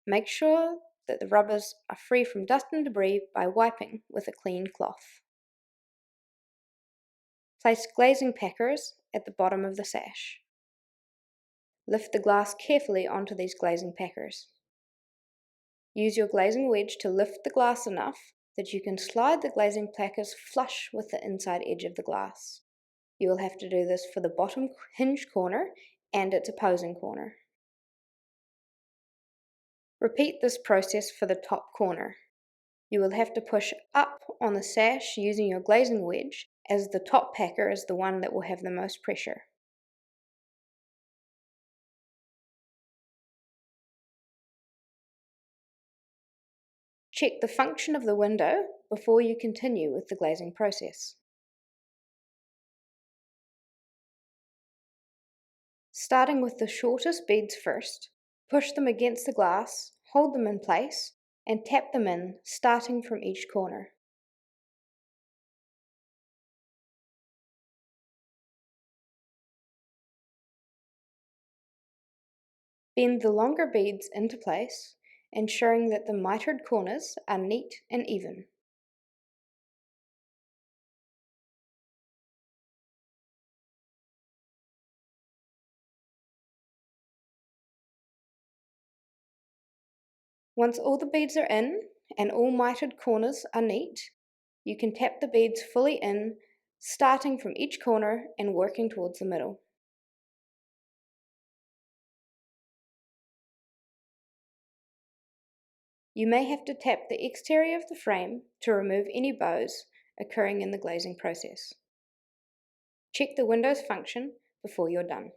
Make sure that the rubbers are free from dust and debris by wiping with a clean cloth. Place glazing packers at the bottom of the sash. Lift the glass carefully onto these glazing packers. Use your glazing wedge to lift the glass enough that you can slide the glazing packers flush with the inside edge of the glass. You will have to do this for the bottom hinge corner and its opposing corner. Repeat this process for the top corner. You will have to push up on the sash using your glazing wedge, as the top packer is the one that will have the most pressure. Check the function of the window before you continue with the glazing process. Starting with the shortest beads first, push them against the glass, hold them in place, and tap them in, starting from each corner. Bend the longer beads into place, ensuring that the mitered corners are neat and even. Once all the beads are in and all mitered corners are neat, you can tap the beads fully in, starting from each corner and working towards the middle. You may have to tap the exterior of the frame to remove any bows occurring in the glazing process. Check the window's function before you're done.